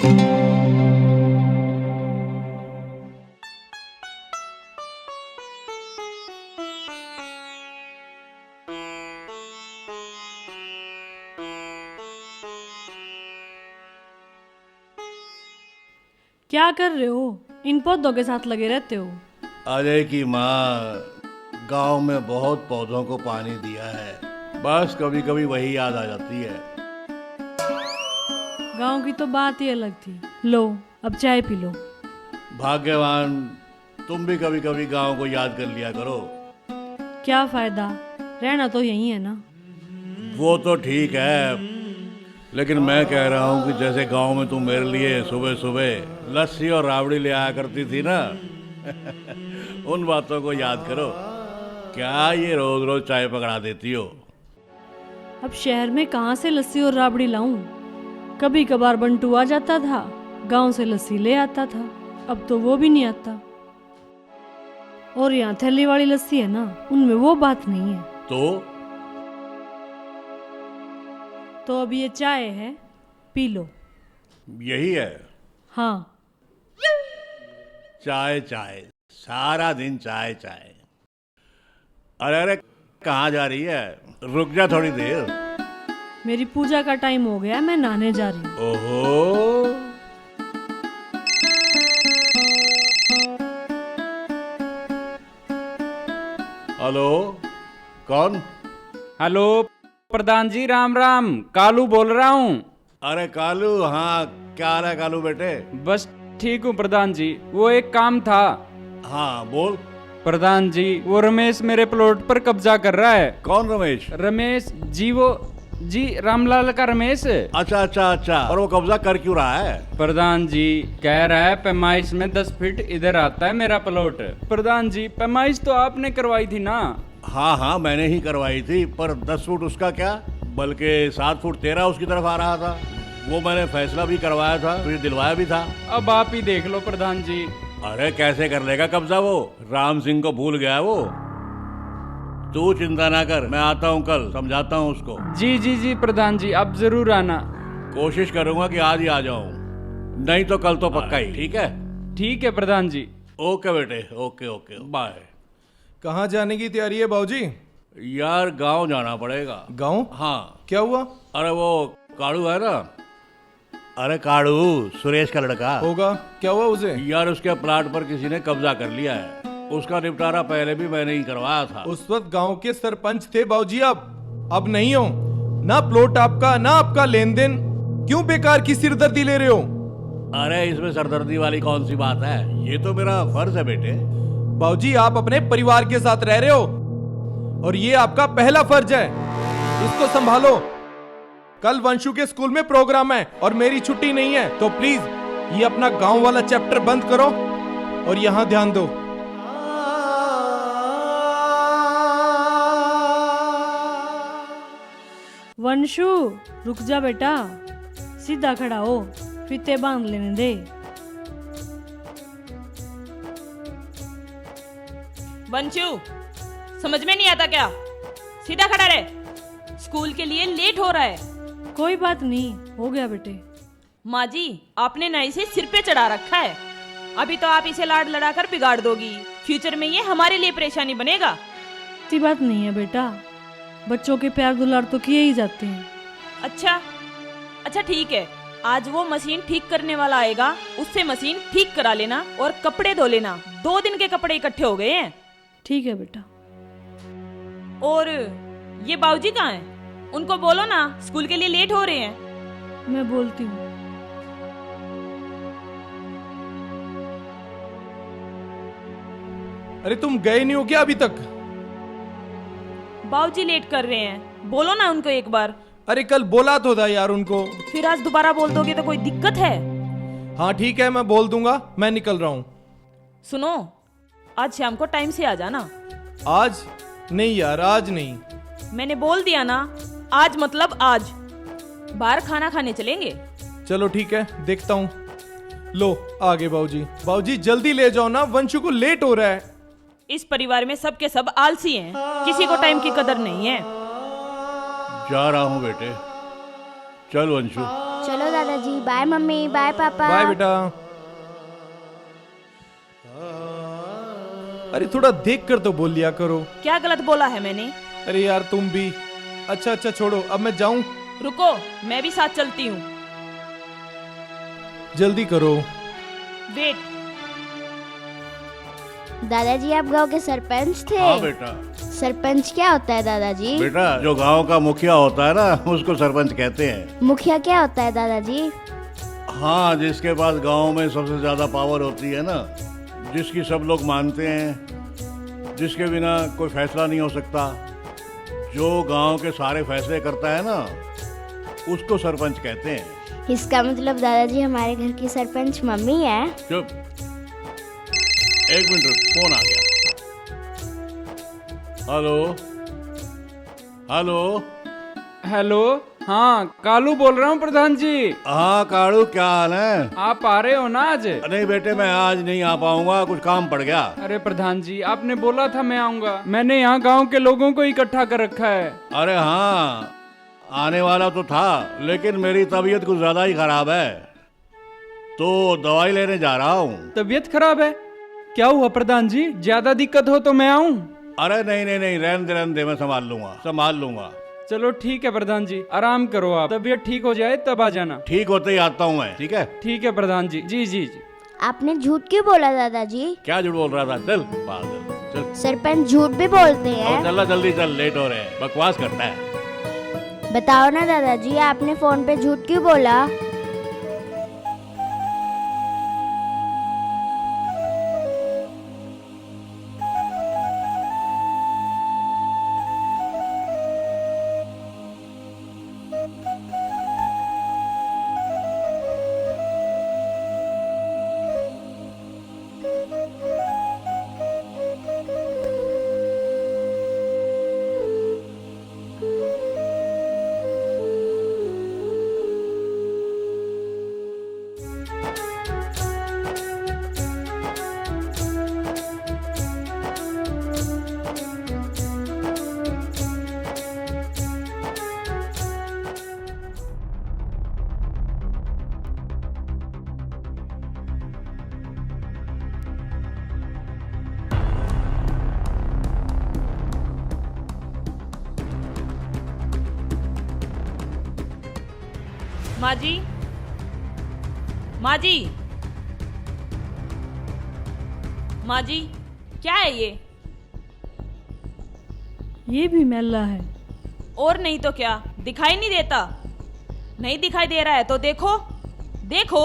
क्या कर रहे हो? इन पौधों के साथ लगे रहते हो। अजय की माँ गांव में बहुत पौधों को पानी दिया है, बस कभी कभी वही याद आ जाती है। गांव की तो बात ही अलग थी। लो अब चाय पी लो। भाग्यवान, तुम भी कभी कभी गांव को याद कर लिया करो। क्या फायदा, रहना तो यही है ना। वो तो ठीक है, लेकिन मैं कह रहा हूँ कि जैसे गांव में तुम मेरे लिए सुबह सुबह लस्सी और राबड़ी ले आया करती थी ना उन बातों को याद करो। क्या ये रोज रोज चाय पकड़ा देती हो? अब शहर में कहाँ से लस्सी और राबड़ी लाऊं? कभी कभार बंटू आ जाता था, गांव से लस्सी ले आता था। अब तो वो भी नहीं आता। और यहाँ थैली वाली लस्सी है ना, उनमें वो बात नहीं है। तो अब ये चाय है, पी लो। यही है? हाँ। चाय चाय, सारा दिन चाय चाय। अरे अरे, कहाँ जा रही है? रुक जा थोड़ी देर। मेरी पूजा का टाइम हो गया, मैं नहाने जा रही हूँ। ओहो, हेलो, कौन? हेलो प्रधान जी, राम राम। कालू बोल रहा हूँ। अरे कालू, हाँ क्या हाल है कालू बेटे? बस ठीक हूँ प्रधान जी। वो एक काम था। हाँ बोल। प्रधान जी, वो रमेश मेरे प्लॉट पर कब्जा कर रहा है। कौन रमेश? रमेश जी, वो जी रामलाल का रमेश। अच्छा अच्छा अच्छा, और वो कब्जा कर क्यों रहा है? प्रधान जी कह रहा है पैमाइश में 10 फीट इधर आता है मेरा प्लॉट। प्रधान जी पैमाइश तो आपने करवाई थी ना? हाँ हाँ मैंने ही करवाई थी, पर 10 फुट उसका क्या, बल्कि 7 फुट तेरा उसकी तरफ आ रहा था। वो मैंने फैसला भी करवाया था, तुझे दिलवाया भी था। अब आप ही देख लो प्रधान जी। अरे कैसे कर लेगा कब्जा वो? राम सिंह को भूल गया है वो। तू चिंता ना कर, मैं आता हूँ कल, समझाता हूँ उसको। जी जी जी प्रधान जी, आप जरूर आना। कोशिश करूंगा कि आज ही आ जाऊं, नहीं तो कल तो पक्का ही। ठीक है? ठीक है प्रधान जी। ओके बेटे, ओके ओके, बाय। कहाँ जाने की तैयारी है बाबूजी? यार गांव जाना पड़ेगा। गांव? हाँ। क्या हुआ? अरे वो काड़ू है ना, अरे काड़ू, सुरेश का लड़का होगा, क्या हुआ उसे? यार उसके प्लाट पर किसी ने कब्जा कर लिया है। उसका निपटारा पहले भी मैंने ही करवाया था। उस वक्त गांव के सरपंच थे बाबूजी, अब नहीं हो। ना प्लॉट आपका, ना आपका लेन देन। क्यों बेकार की सिरदर्दी ले रहे हो? अरे इसमें सरदर्दी वाली कौन सी बात है, ये तो मेरा फर्ज है बेटे। बाबूजी आप अपने परिवार के साथ रह रहे हो और ये आपका पहला फर्ज है, इसको संभालो। कल वंशु के स्कूल में प्रोग्राम है और मेरी छुट्टी नहीं है, तो प्लीज ये अपना गांव वाला चैप्टर बंद करो और यहां ध्यान दो। वंशु रुक जा बेटा, सीधा खड़ा हो, फीते बांध लेने दे। वंशु, समझ में नहीं आता क्या? सीधा खड़ा रहे, स्कूल के लिए लेट हो रहा है। कोई बात नहीं, हो गया बेटे। माँ जी, आपने ना इसे सिर पे चढ़ा रखा है। अभी तो आप इसे लाड लड़ाकर बिगाड़ दोगी, फ्यूचर में ये हमारे लिए परेशानी बनेगा। इतनी बात नहीं है बेटा, बच्चों के प्यार दुलार तो किए ही जाते हैं। अच्छा ठीक है, आज वो मशीन ठीक करने वाला आएगा, उससे मशीन ठीक करा लेना और कपड़े धो लेना। 2 दिन के कपड़े इकट्ठे हो गए हैं। ठीक है बेटा। और ये बाबूजी कहाँ हैं? उनको बोलो ना, स्कूल के लिए लेट हो रहे हैं। मैं बोलती हूँ। अरे तुम गए नहीं हो क्या अभी तक? बाबूजी लेट कर रहे हैं, बोलो ना उनको एक बार। अरे कल बोला तो था यार उनको। फिर आज दोबारा बोल दोगे तो कोई दिक्कत है? हाँ ठीक है, मैं बोल दूंगा, मैं निकल रहा हूँ। सुनो, आज शाम को टाइम से आ जाना। आज नहीं यार, आज नहीं। मैंने बोल दिया ना, आज मतलब आज। बाहर खाना खाने चलेंगे। चलो ठीक है, देखता हूँ। लो आगे बाबूजी। बाबूजी जल्दी ले जाओ ना, वंशु को लेट हो रहा है। इस परिवार में सब के सब आलसी हैं, किसी को टाइम की कदर नहीं है। जा रहा हूँ बेटे, चल वंशु। चलो दादाजी। दादाजी, बाय मम्मी, बाय पापा। बाय बेटा। अरे थोड़ा देख कर तो बोल लिया करो। क्या गलत बोला है मैंने? अरे यार तुम भी। अच्छा छोड़ो, अब मैं जाऊं? रुको, मैं भी साथ चलती हूँ। जल्दी करो। वेट। दादाजी आप गांव के सरपंच थे? हाँ बेटा। सरपंच क्या होता है दादाजी? बेटा जो गांव का मुखिया होता है ना, उसको सरपंच कहते हैं। मुखिया क्या होता है दादाजी? हाँ, जिसके पास गांव में सबसे ज्यादा पावर होती है ना, जिसकी सब लोग मानते हैं, जिसके बिना कोई फैसला नहीं हो सकता, जो गांव के सारे फैसले करता है ना, उसको सरपंच कहते हैं। इसका मतलब दादाजी हमारे घर की सरपंच मम्मी है। चुप, एक मिनट रुक, फोन आ गया। Hello hello. हेलो, हाँ कालू बोल रहा हूँ प्रधान जी। हाँ काड़ू, क्या हाल है? आप आ रहे हो ना आज? नहीं बेटे, मैं आज नहीं आ पाऊंगा, कुछ काम पड़ गया। अरे प्रधान जी, आपने बोला था मैं आऊंगा। मैंने यहाँ गांव के लोगों को इकट्ठा कर रखा है। अरे हाँ, आने वाला तो था, लेकिन मेरी तबीयत कुछ ज्यादा ही खराब है, तो दवाई लेने जा रहा हूँ। तबीयत खराब है? क्या हुआ प्रधान जी? ज्यादा दिक्कत हो तो मैं आऊं? अरे नहीं, रहने दे, मैं संभाल लूंगा। चलो ठीक है प्रधान जी, आराम करो आप। तबीयत ठीक हो जाए तब आ जाना। ठीक होते ही आता हूँ मैं, ठीक है? ठीक है प्रधान जी। जी जी जी। आपने झूठ क्यों बोला दादाजी? क्या झूठ बोल रहा था? चल पागल, चल। सरपंच झूठ भी बोलते और हैं। चल जल्दी चल, लेट हो रहे हैं, बकवास करता है। बताओ ना दादाजी, आपने फोन पे झूठ क्यों बोला? माँ जी, माँ जी, माँ जी, क्या है ये भी मैला है। और नहीं तो क्या, दिखाई नहीं देता? नहीं दिखाई दे रहा है तो देखो, देखो,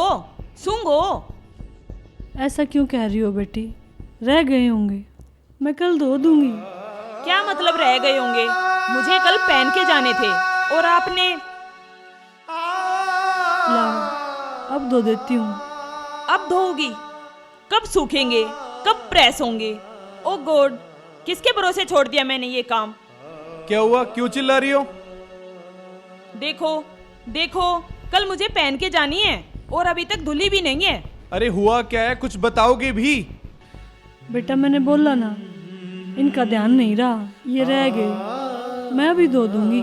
सूंघो। ऐसा क्यों कह रही हो बेटी? रह गए होंगे, मैं कल धो दूंगी। क्या मतलब रह गए होंगे? मुझे कल पहन के जाने थे और आपने। लाओ, अब धो देती हूँ। अब धोगी? कब सूखेंगे? कब प्रेस होंगे? ओ गॉड, किसके भरोसे छोड़ दिया मैंने ये काम? क्या हुआ, क्यों चिल्ला रही हो? देखो देखो, कल मुझे पहन के जानी है और अभी तक धुली भी नहीं है। अरे हुआ क्या है, कुछ बताओगे भी? बेटा मैंने बोला ना, इनका ध्यान नहीं रहा, ये रह गए, मैं भी धो दूंगी।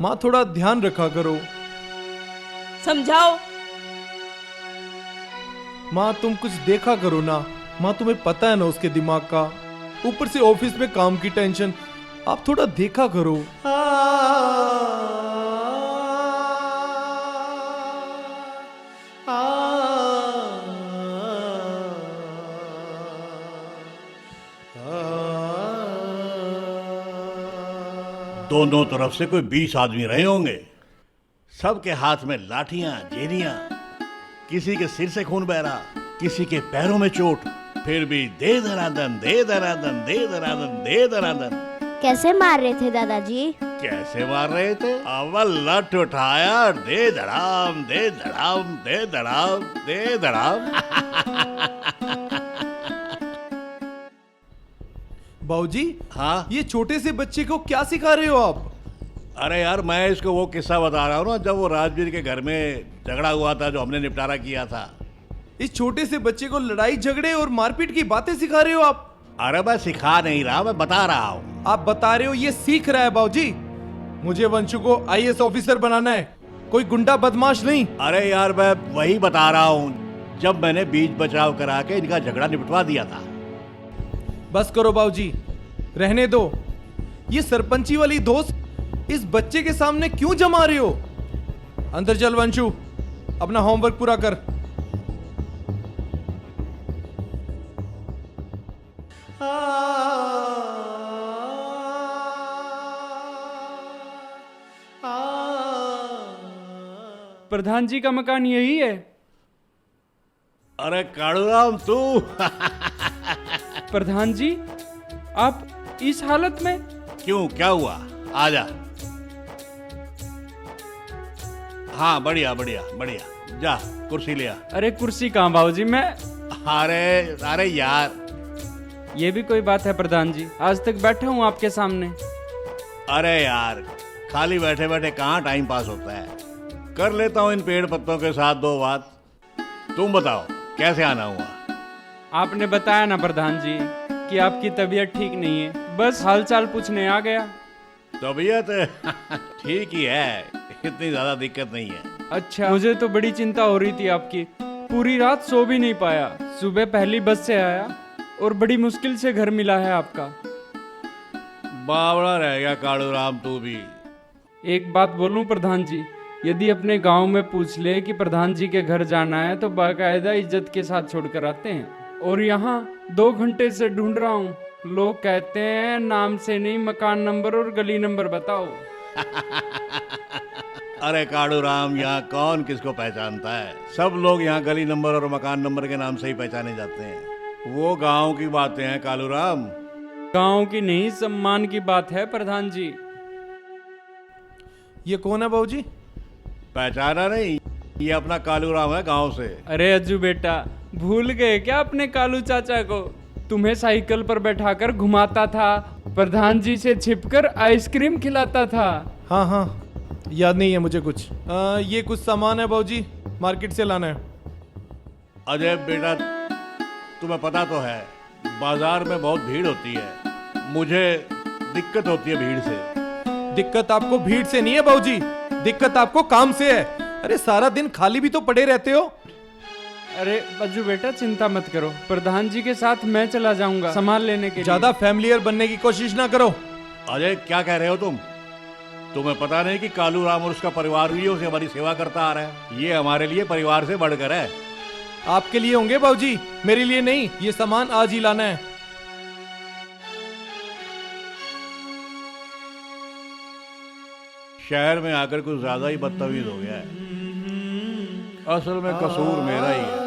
माँ थोड़ा ध्यान रखा करो। समझाओ। माँ तुम कुछ देखा करो ना। माँ तुम्हें पता है ना उसके दिमाग का, ऊपर से ऑफिस में काम की टेंशन, आप थोड़ा देखा करो। दोनों तरफ से कोई 20 आदमी रहे होंगे, सबके हाथ में लाठियां, जेरियां, किसी के सिर से खून बह रहा, किसी के पैरों में चोट, फिर भी दे दनादन, दे दनादन, दे दनादन, दे दनादन। कैसे मार रहे थे दादाजी? कैसे मार रहे थे? अव्वल लठ उठाया, दे धड़ाम, दे धड़ाम, दे धड़ाम, दे धड़ाम। बाबूजी, हाँ, ये छोटे से बच्चे को क्या सिखा रहे हो आप? अरे यार, मैं इसको वो किस्सा बता रहा हूँ ना, जब वो राजवीर के घर में झगड़ा हुआ था, जो हमने निपटारा किया था। इस छोटे से बच्चे को लड़ाई झगड़े और मारपीट की बातें सिखा रहे हो आप? अरे मैं सिखा नहीं रहा, मैं बता रहा हूँ। आप बता रहे हो, ये सीख रहा है बाबूजी। मुझे वंशु को आईएएस ऑफिसर बनाना है, कोई गुंडा बदमाश नहीं। अरे यार मैं वही बता रहा हूँ, जब मैंने बीच बचाव करा के इनका झगड़ा निपटवा दिया था। बस करो बाबूजी, रहने दो। ये सरपंची वाली दोस्त इस बच्चे के सामने क्यों जमा रहे हो? अंदर चल वंशु, अपना होमवर्क पूरा कर। प्रधान जी का मकान यही है? अरे कालूराम तू प्रधान जी आप इस हालत में? क्यों, क्या हुआ? आजा। हाँ बढ़िया बढ़िया बढ़िया, जा कुर्सी ले आ। अरे कुर्सी कहाँ बाबूजी, मैं। अरे अरे यार, ये भी कोई बात है प्रधान जी, आज तक बैठा हूँ आपके सामने। अरे यार खाली बैठे बैठे कहाँ टाइम पास होता है। कर लेता हूँ इन पेड़ पत्तों के साथ दो बात। तुम बताओ कैसे आना हुआ? आपने बताया ना प्रधान जी कि आपकी तबीयत ठीक नहीं है, बस हालचाल पूछने आ गया। तबीयत ठीक ही है, इतनी ज्यादा दिक्कत नहीं है। अच्छा, मुझे तो बड़ी चिंता हो रही थी आपकी, पूरी रात सो भी नहीं पाया। सुबह पहली बस से आया और बड़ी मुश्किल से घर मिला है आपका। बावड़ा रह गया कालूराम तू भी। एक बात बोलूं प्रधान जी, यदि अपने गांव में पूछ ले कि प्रधान जी के घर जाना है तो बाकायदा इज्जत के साथ छोड़कर आते हैं, और यहाँ 2 घंटे से ढूंढ रहा हूँ। लोग कहते हैं नाम से नहीं, मकान नंबर और गली नंबर बताओ। अरे कालूराम, यहाँ कौन किसको पहचानता है? सब लोग यहाँ गली नंबर और मकान नंबर के नाम से ही पहचाने जाते हैं। वो गांव की बातें हैं कालूराम। गांव की नहीं, सम्मान की बात है प्रधान जी। ये कौन है बाबूजी? पहचाना नहीं? ये अपना कालूराम है गांव से। अरे अज्जू बेटा, भूल गए क्या अपने कालू चाचा को? तुम्हें साइकिल पर बैठाकर घुमाता था, प्रधान जी से छिपकर आइसक्रीम खिलाता था। हाँ हाँ, याद नहीं है मुझे कुछ। ये कुछ सामान है बाबूजी, मार्केट से लाना है। अजय बेटा, तुम्हें पता तो है बाजार में बहुत भीड़ होती है, मुझे दिक्कत होती है भीड़ से। दिक्कत आपको भीड़ से नहीं है बाबूजी, दिक्कत आपको काम से है। अरे सारा दिन खाली भी तो पड़े रहते हो। अरे अज्जू बेटा चिंता मत करो, प्रधान जी के साथ मैं चला जाऊंगा सामान लेने के लिए। ज्यादा फैमिलियर बनने की कोशिश ना करो। अजय क्या कह रहे हो तुम? तुम्हें पता नहीं कि कालूराम और उसका परिवार भी उसे हमारी सेवा करता आ रहा है? ये हमारे लिए परिवार से बढ़कर है। आपके लिए होंगे बाबूजी, मेरे लिए नहीं। ये सामान आज ही लाना है। शहर में आकर कुछ ज्यादा ही बदतमीज हो गया है। असल में कसूर मेरा ही है।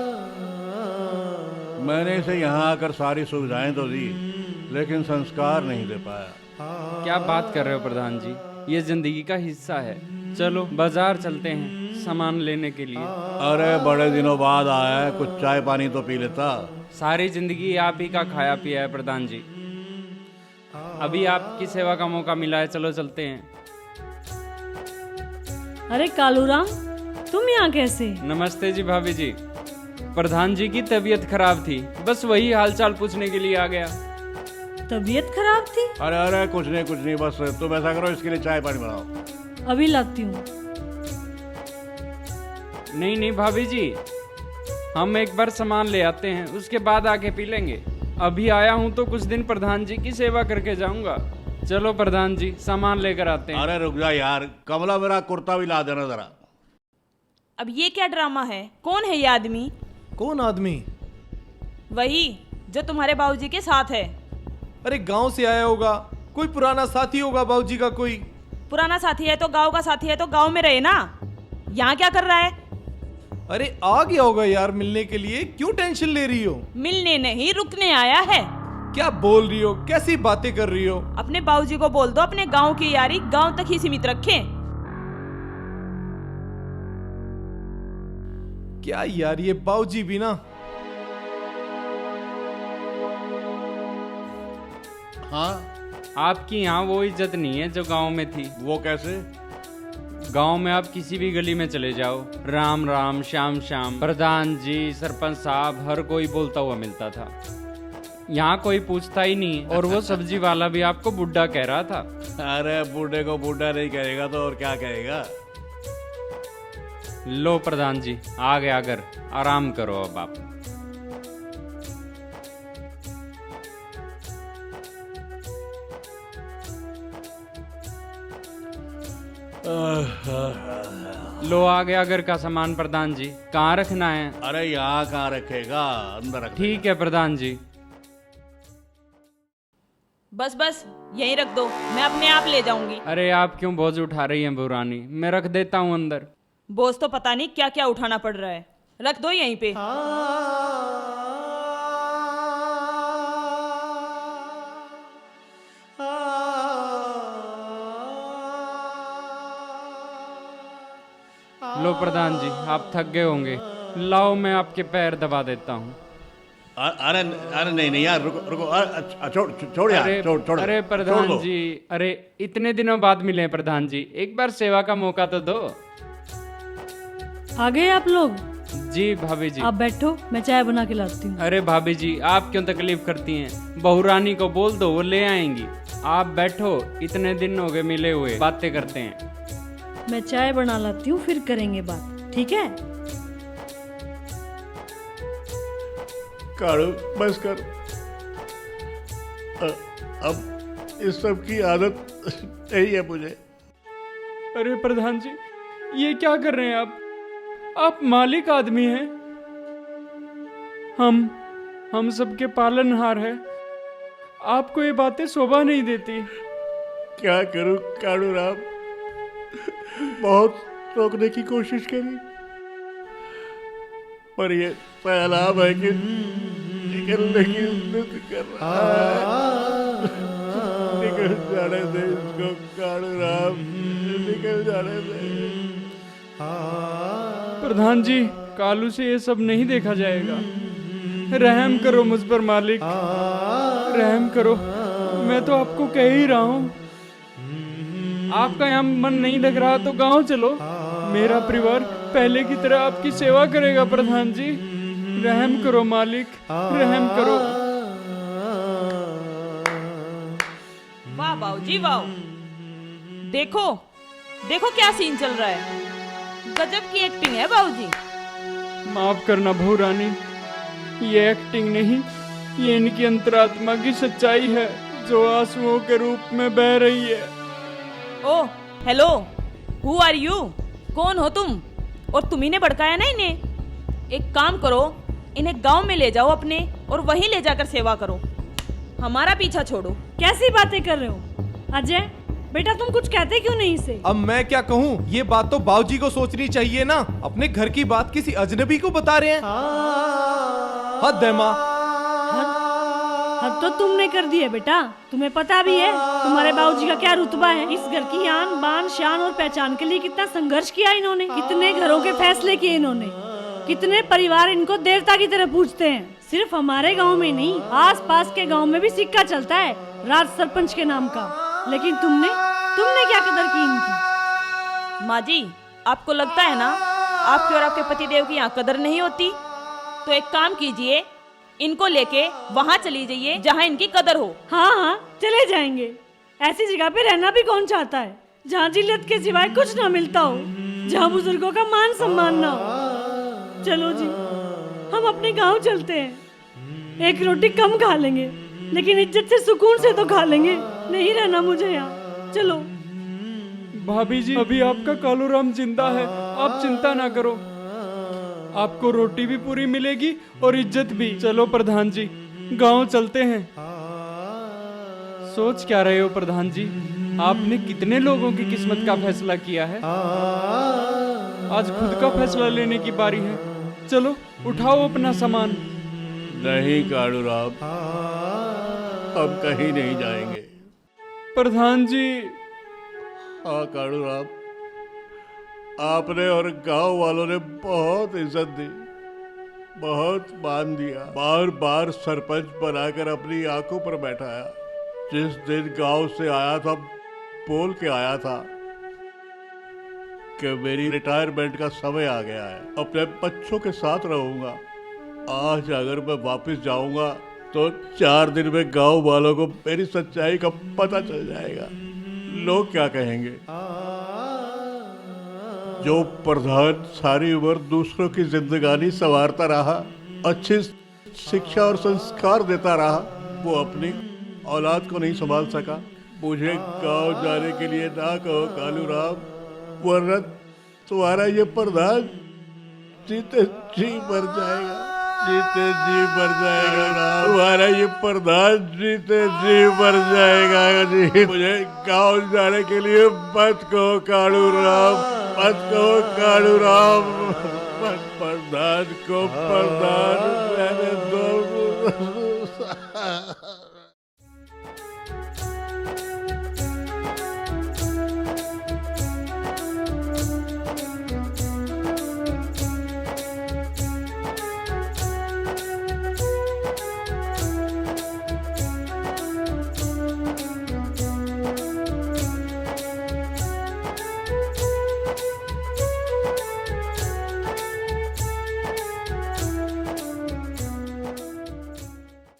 मैंने इसे यहाँ आकर सारी सुविधाएं तो दी, लेकिन संस्कार नहीं दे पाया। क्या बात कर रहे हो प्रधान जी, ये जिंदगी का हिस्सा है। चलो बाजार चलते हैं सामान लेने के लिए। अरे बड़े दिनों बाद आया है, कुछ चाय पानी तो पी लेता। सारी जिंदगी आप ही का खाया पिया है प्रधान जी, अभी आपकी सेवा का मौका मिला है, चलो चलते हैं। अरे कालूराम, तुम यहाँ कैसे? नमस्ते जी भाभी जी, प्रधान जी की तबीयत खराब थी, बस वही हालचाल पूछने के लिए आ गया। तबीयत खराब थी? अरे अरे कुछ नहीं, बस तुम ऐसा करो, इसके लिए चाय पानी बनाओ। अभी लाती हूँ। नहीं भाभी जी, हम एक बार सामान ले आते हैं, उसके बाद आके पी लेंगे। अभी आया हूँ तो कुछ दिन प्रधान जी की सेवा करके जाऊंगा। चलो प्रधान जी सामान लेकर आते हैं। अरे रुक जा यार, कमला मेरा कुर्ता भी ला देना जरा। अब ये क्या ड्रामा है? कौन है ये आदमी? कौन आदमी? वही जो तुम्हारे बाबूजी के साथ है। अरे गांव से आया होगा, कोई पुराना साथी होगा बाबूजी का। कोई पुराना साथी है तो गांव का साथी है तो गांव में रहे ना, यहाँ क्या कर रहा है? अरे आ गया होगा यार मिलने के लिए, क्यों टेंशन ले रही हो? मिलने नहीं, रुकने आया है। क्या बोल रही हो, कैसी बातें कर रही हो? अपने बाबूजी को बोल दो अपने गांव की यारी गांव तक ही सीमित रखें। क्या यार, ये बाबूजी भी ना। हाँ, आपकी यहाँ वो इज्जत नहीं है जो गांव में थी। वो कैसे? गांव में आप किसी भी गली में चले जाओ, राम राम श्याम श्याम, प्रधान जी, सरपंच साहब, हर कोई बोलता हुआ मिलता था। यहाँ कोई पूछता ही नहीं, और वो सब्जी वाला भी आपको बुड्ढा कह रहा था। अरे बूढ़े को बूढ़ा नहीं कहेगा तो और क्या कहेगा? लो प्रधान जी, आ गया घर, आराम करो अब आप। लो आ गया घर का सामान प्रधान जी, कहाँ रखना है? अरे यहाँ कहाँ रखेगा, अंदर रख। ठीक है प्रधान जी। बस बस यहीं रख दो, मैं अपने आप ले जाऊंगी। अरे आप क्यों बोझ उठा रही हैं बुरानी, मैं रख देता हूँ अंदर। बोझ तो पता नहीं क्या क्या उठाना पड़ रहा है, रख दो यहीं पे। लो प्रधान जी, आप थक गए होंगे, लाओ मैं आपके पैर दबा देता हूँ। अरे अरे नहीं नहीं यार, रुको रुको, छोड़ छोड़ यार, अरे छोड़ छोड़ अरे छोड़ प्रधान दो। जी, अरे इतने दिनों बाद मिले हैं प्रधान जी, एक बार सेवा का मौका तो दो। आ गए आप लोग? जी भाभी जी। आप बैठो, मैं चाय बना के लाती हूँ। अरे भाभी जी, आप क्यों तकलीफ करती हैं, बहू रानी को बोल दो, वो ले आएंगी। आप बैठो, इतने दिन हो गए मिले हुए, बातें करते हैं। मैं चाय बना लाती हूँ, फिर करेंगे बात, ठीक है? काड़ू बस कर, अब इस सब की आदत नहीं है मुझे। अरे प्रधान जी, ये क्या कर रहे हैं आप मालिक आदमी हैं, हम सबके पालनहार हैं, आपको ये बातें शोभा नहीं देती। क्या करूं काड़ू राम, बहुत रोकने की कोशिश करी, पर ये सैलाब है कि निकलने की उम्मीद कर रहा है। निकल जाने दे इसको काड़ू राम, निकल जाने दे। प्रधान जी, कालू से ये सब नहीं देखा जाएगा, रहम करो मुझ पर मालिक, रहम करो, मैं तो आपको कह ही रहा हूँ। आपका यहाँ मन नहीं लग रहा तो गांव चलो, मेरा परिवार पहले की तरह आपकी सेवा करेगा। प्रधान जी, रहम करो मालिक, रहम करो। वाह बाबूजी वाह, देखो देखो क्या सीन चल रहा है, गजब की एक्टिंग है बाबूजी। माफ करना बहू रानी, ये एक्टिंग नहीं, ये इनकी अंतरात्मा की सच्चाई है जो आंसुओं के रूप में बह रही है। ओ हेलो, हु आर यू, कौन हो तुम? और तुम्ही ने भड़काया ना इन्हें? एक काम करो, इन्हें गांव में ले जाओ अपने, और वहीं ले जाकर सेवा करो, हमारा पीछा छोड़ो। कैसी बातें कर रहे हो अजय? बेटा तुम कुछ कहते क्यों नहीं इसे? अब मैं क्या कहूँ, ये बात तो बाबूजी को सोचनी चाहिए ना, अपने घर की बात किसी अजनबी को बता रहे हैं। हद है माँ। हद तो तुमने कर दी है बेटा, तुम्हें पता भी है तुम्हारे बाबूजी का क्या रुतबा है, इस घर की आन बान शान और पहचान के लिए कितना संघर्ष किया इन्होंने, कितने घरों के फैसले किए इन्होंने, कितने परिवार इनको देवता की तरह पूजते हैं। सिर्फ हमारे गांव में नहीं, आस पास के गांव में भी सिक्का चलता है राज सरपंच के नाम का, लेकिन तुमने क्या कदर की इनकी? माँ जी, आपको लगता है ना आपके और आपके पतिदेव की यहाँ कदर नहीं होती? तो एक काम कीजिए, इनको लेके वहाँ चली जाइए जहाँ इनकी कदर हो। हाँ हाँ चले जाएंगे, ऐसी जगह पे रहना भी कौन चाहता है जहाँ जिल्लत के सिवाय कुछ ना मिलता हो, जहाँ बुजुर्गों का मान सम्मान ना हो। चलो जी, हम अपने गांव चलते हैं, एक रोटी कम खा लेंगे लेकिन इज्जत से सुकून से तो खा लेंगे, नहीं रहना मुझे यहाँ, चलो। भाभी जी, अभी आपका कालू राम जिंदा है, आप चिंता ना करो, आपको रोटी भी पूरी मिलेगी और इज्जत भी। चलो प्रधान जी, गांव चलते हैं। सोच क्या रहे हो प्रधान जी, आपने कितने लोगों की किस्मत का फैसला किया है, आज खुद का फैसला लेने की बारी है। चलो उठाओ अपना सामान। नहीं काड़ू राम, अब कहीं नहीं जाएंगे। प्रधान जी। हाँ काड़ू राम, आपने और गांव वालों ने बहुत इज्जत दी, बहुत मान दिया, बार बार सरपंच बनाकर अपनी आंखों पर बैठाया। जिस दिन गांव से आया था, बोल के आया था कि मेरी रिटायरमेंट का समय आ गया है, अपने बच्चों के साथ रहूंगा। आज अगर मैं वापस जाऊंगा तो 4 दिन में गांव वालों को मेरी सच्चाई का पता चल जाएगा। लोग क्या कहेंगे? जो प्रधान सारी उम्र दूसरों की जिंदगानी संवारता रहा, अच्छी शिक्षा और संस्कार देता रहा, वो अपनी औलाद को नहीं संभाल सका। मुझे गांव जाने के लिए ना कहो कालू राम, वरना तुम्हारा ये प्रधान जीते जी मर जाएगा, जीते जी मर जाएगा राम। तुम्हारा ये प्रधान जीते जी मर जाएगा जी। मुझे गांव जाने के लिए मत कहो कालू राम, मत कहो कालू राम। प्रधान को प्रधान रहने दो।